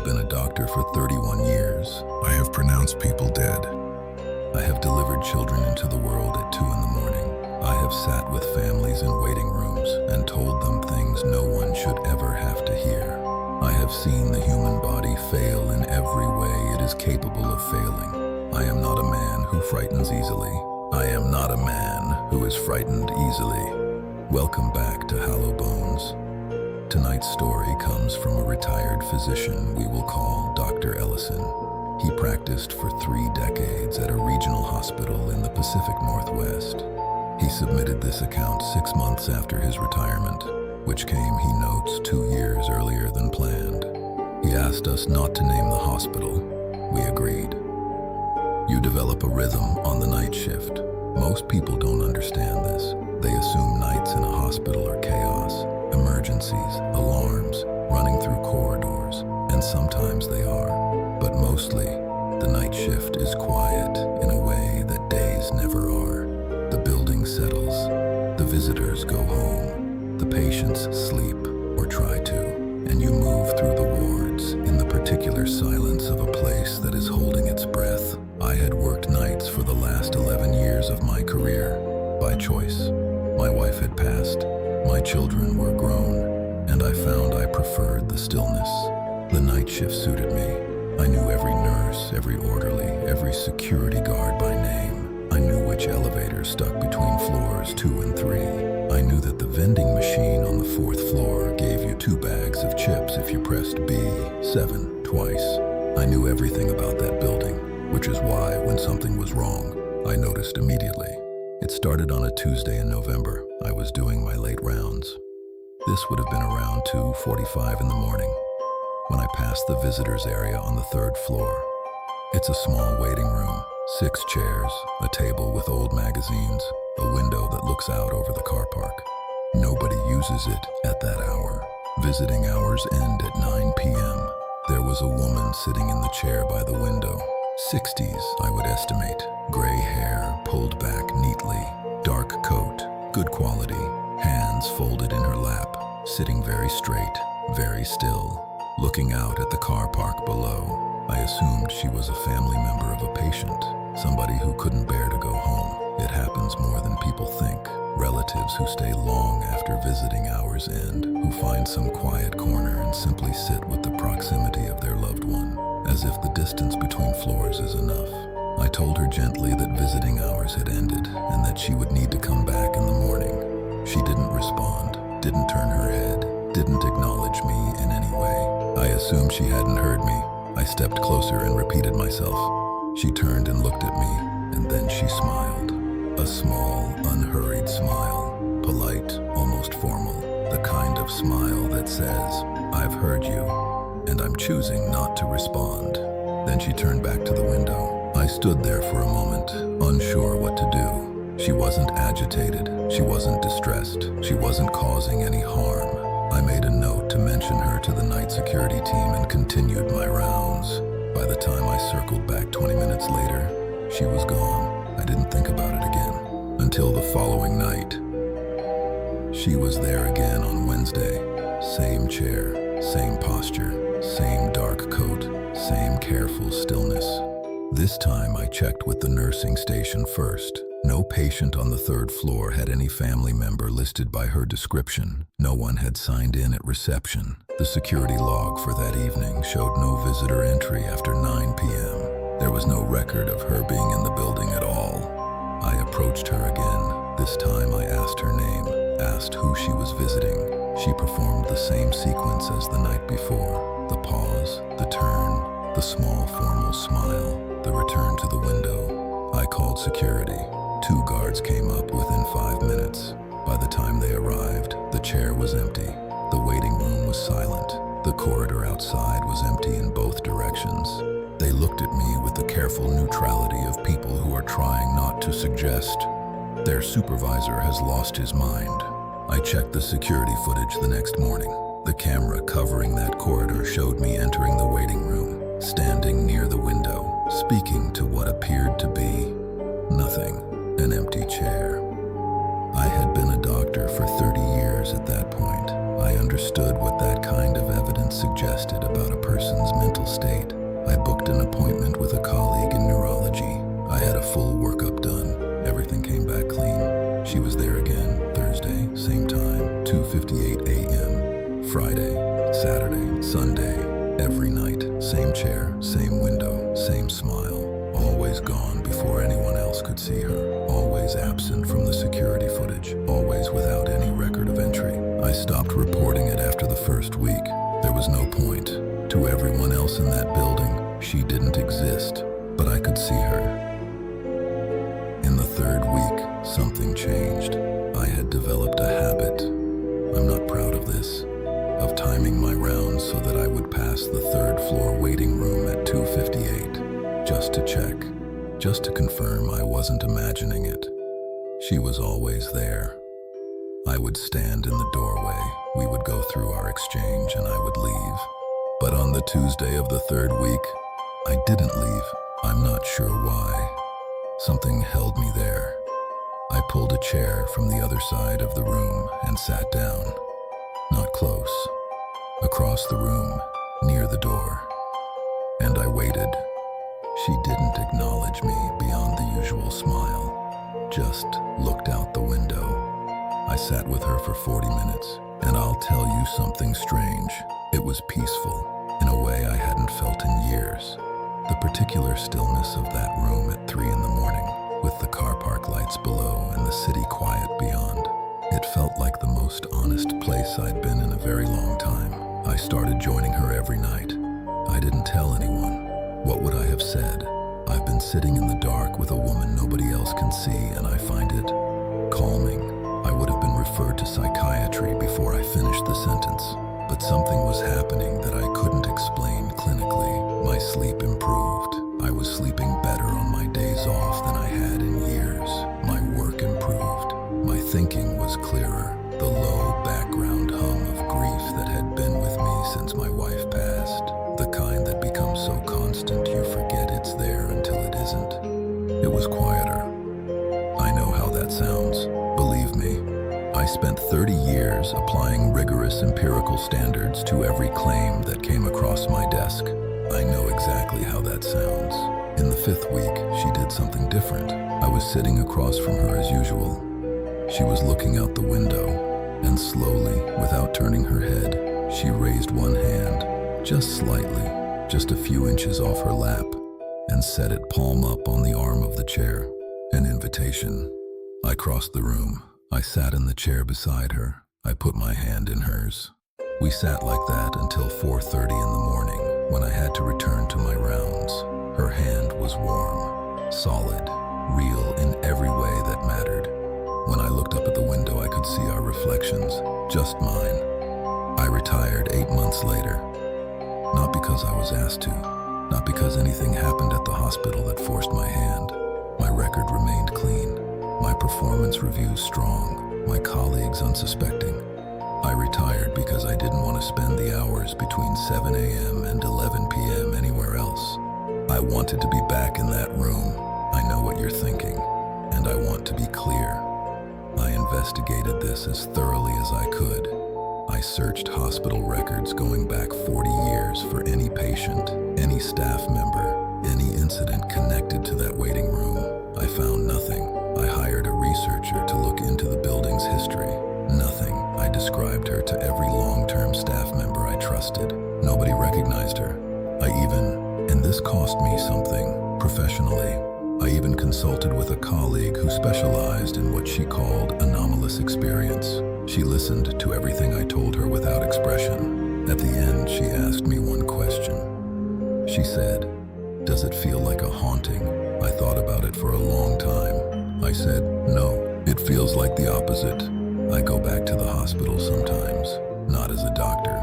have been a doctor for 31 years. I have pronounced people dead. I have delivered children into the world at 2 in the morning. I have sat with families in waiting rooms and told them things no one should ever have to hear. I have seen the human body fail in every way it is capable of failing. I am not a man who frightens easily. I am not a man who is frightened easily. Welcome back to Hollow Bones. Tonight's story comes from a retired physician we will call Dr. Ellison. He practiced for 3 decades at a regional hospital in the Pacific Northwest. He submitted this account 6 months after his retirement, which came, he notes, 2 years earlier than planned. He asked us not to name the hospital. We agreed. You develop a rhythm on the night shift. Most people don't understand this. They assume nights in a hospital are chaos, emergencies, alarms, running through corridors, and sometimes they are. But mostly, the night shift is quiet in a way that days never are. The building settles, the visitors go home, the patients sleep or try to, and you move through the wards in the particular silence of a place that is holding its breath. I had worked nights for the last 11 years of my career, by choice. My wife had passed, my children were grown, and I found I preferred the stillness. The night shift suited me. I knew every nurse, every orderly, every security guard by name. I knew which elevator stuck between floors 2 and 3. I knew that the vending machine on the 4th floor gave you 2 bags of chips if you pressed B7 twice. I knew everything about that building, which is why when something was wrong, I noticed immediately. It started on a Tuesday in November. I was doing my late rounds. This would have been around 2:45 in the morning when I passed the visitors area on the 3rd floor. It's a small waiting room, 6 chairs, a table with old magazines, a window that looks out over the car park. Nobody uses it at that hour. Visiting hours end at 9 p.m. There was a woman sitting in the chair by the window. 60s, I would estimate. Gray hair pulled back neatly. Dark coat, good quality. Hands folded in her lap. Sitting very straight, very still. Looking out at the car park below. I assumed she was a family member of a patient. Somebody who couldn't bear to go home. It happens more than people think. Relatives who stay long after visiting hours end. Who find some quiet corner and simply sit with the proximity of their loved one. As if the distance between floors is enough. I told her gently that visiting hours had ended and that she would need to come back in the morning. She didn't respond, didn't turn her head, didn't acknowledge me in any way. I assumed she hadn't heard me. I stepped closer and repeated myself. She turned and looked at me, and then she smiled. A small, unhurried smile, polite, almost formal, the kind of smile that says, "I've heard you, and I'm choosing not to respond." Then she turned back to the window. I stood there for a moment, unsure what to do. She wasn't agitated, she wasn't distressed, she wasn't causing any harm. I made a note to mention her to the night security team and continued my rounds. By the time I circled back 20 minutes later, she was gone. I didn't think about it again until the following night. She was there again on Wednesday. Same chair, same posture. Same dark coat, same careful stillness. This time I checked with the nursing station first. No patient on the 3rd floor had any family member listed by her description. No one had signed in at reception. The security log for that evening showed no visitor entry after 9 p.m. There was no record of her being in the building at all. I approached her again. This time I asked her name, asked who she was visiting. She performed the same sequence as the night before. The pause, the turn, the small formal smile, the return to the window. I called security. 2 guards came up within 5 minutes. By the time they arrived, the chair was empty. The waiting room was silent. The corridor outside was empty in both directions. They looked at me with the careful neutrality of people who are trying not to suggest their supervisor has lost his mind. I checked the security footage the next morning. The camera covering that corridor showed me entering the waiting room, standing near the window, speaking to what appeared to be nothing, an empty chair. I had been a doctor for 30 years at that point. I understood what that kind of evidence suggested. invested about a person's mental state. I booked an appointment with a colleague in neurology. I had a full workup done. Everything came back clean. She was there again, Thursday, same time, 2:58 a.m. Friday, Saturday, Sunday, every night, same chair, same window, same smile. Always gone before anyone else could see her. Always absent from the security footage. Always without any record of entry. I stopped reporting it after the first week. There was no point. To everyone else in that building, she didn't exist, but I could see her. In the third week, something changed. I had developed a habit. I'm not proud of this. Of timing my rounds so that I would pass the third floor waiting room at 2:58. Just to check, just to confirm I wasn't imagining it. She was always there. I would stand in the doorway, we would go through our exchange, and I would leave. But on the Tuesday of the third week, I didn't leave. I'm not sure why. Something held me there. I pulled a chair from the other side of the room and sat down. Not close. Across the room, near the door. And I waited. She didn't acknowledge me beyond the usual smile, just looked out the window. I sat with her for 40 minutes, and I'll tell you something strange. It was peaceful, in a way I hadn't felt in years. The particular stillness of that room at 3 in the morning, with the car park lights below and the city quiet beyond. It felt like the most honest place I'd been in a very long time. I started joining her every night. I didn't tell anyone. What would I have said? I've been sitting in the dark with a woman nobody else can see, and I find it calming. I would have been referred to psychiatry before I finished the sentence, but something was happening that I couldn't explain clinically. My sleep improved. I was sleeping better on my days off than I had in years. My work improved. My thinking was clearer. The low background hum of grief that had been with me since my wife passed, the kind that becomes so constant you forget it's there until it isn't. It was quieter. I know how that sounds. Believe me, I spent 30 years applying rigorous empirical standards to every claim that came across my desk. I know exactly how that sounds. In the 5th week, she did something different. I was sitting across from her as usual. She was looking out the window, and slowly, without turning her head, she raised one hand, just slightly, just a few inches off her lap, and set it palm up on the arm of the chair. An invitation. I crossed the room. I sat in the chair beside her. I put my hand in hers. We sat like that until 4:30 in the morning, when I had to return to my rounds. Her hand was warm, solid, real in every way that mattered. When I looked up at the window, I could see our reflections, just mine. I retired 8 months later. Not because I was asked to, not because anything happened at the hospital that forced my hand. My record remained clean, my performance reviews strong, my colleagues unsuspecting. I retired because I didn't want to spend the hours between 7 a.m. and 11 p.m. anywhere else. I wanted to be back in that room. I know what you're thinking, and I want to be clear. I investigated this as thoroughly as I could. I searched hospital records going back 40 years for any patient, any staff member, any incident connected to that waiting room. I found nothing. I hired a researcher to look into the building's history. Nothing. I described her to every long-term staff member I trusted. Nobody recognized her. And this cost me something, professionally. I even consulted with a colleague who specialized in what she called anomalous experience. She listened to everything I told her without expression. At the end, she asked me one question. She said, "Does it feel like a haunting?" I thought about it for a long time. I said, "No, it feels like the opposite. I go back to the hospital sometimes, not as a doctor.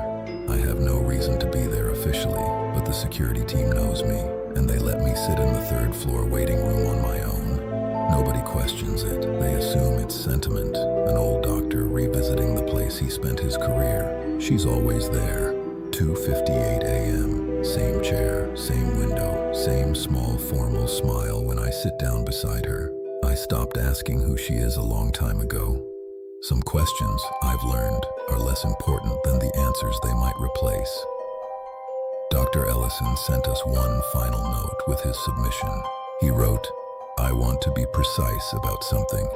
I have no reason to be there officially, but the security team knows me, and they let me sit in the 3rd floor waiting room on my own. Nobody questions it. They assume it's sentiment, an old doctor revisiting the place he spent his career. She's always there. 2:58 a.m., same chair, same window, same small formal smile when I sit down beside her. I stopped asking who she is a long time ago. Some questions, I've learned, are less important than the answers they might replace. Dr. Ellison sent us one final note with his submission. He wrote, "I want to be precise about something.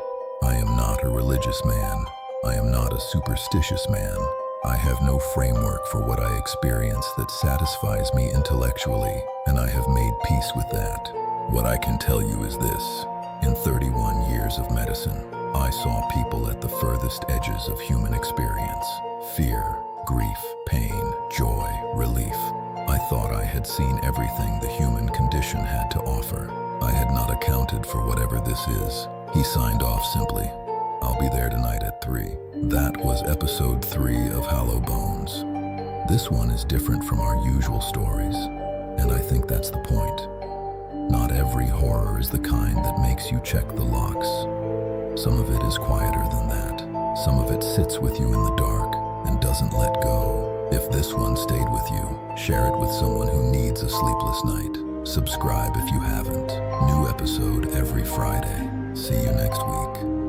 I am not a religious man. I am not a superstitious man. I have no framework for what I experience that satisfies me intellectually, and I have made peace with that. What I can tell you is this. In 31 years of medicine, I saw people at the furthest edges of human experience. Fear, grief, pain, joy, relief. I thought I had seen everything the human condition had to offer. I had not accounted for whatever this is." He signed off simply, "I'll be there tonight at 3. That was episode 3 of Hollow Bones. This one is different from our usual stories, and I think that's the point. Not every horror is the kind that makes you check the locks. Some of it is quieter than that. Some of it sits with you in the dark and doesn't let go. If this one stayed with you, share it with someone who needs a sleepless night. Subscribe if you haven't. New episode every Friday. See you next week.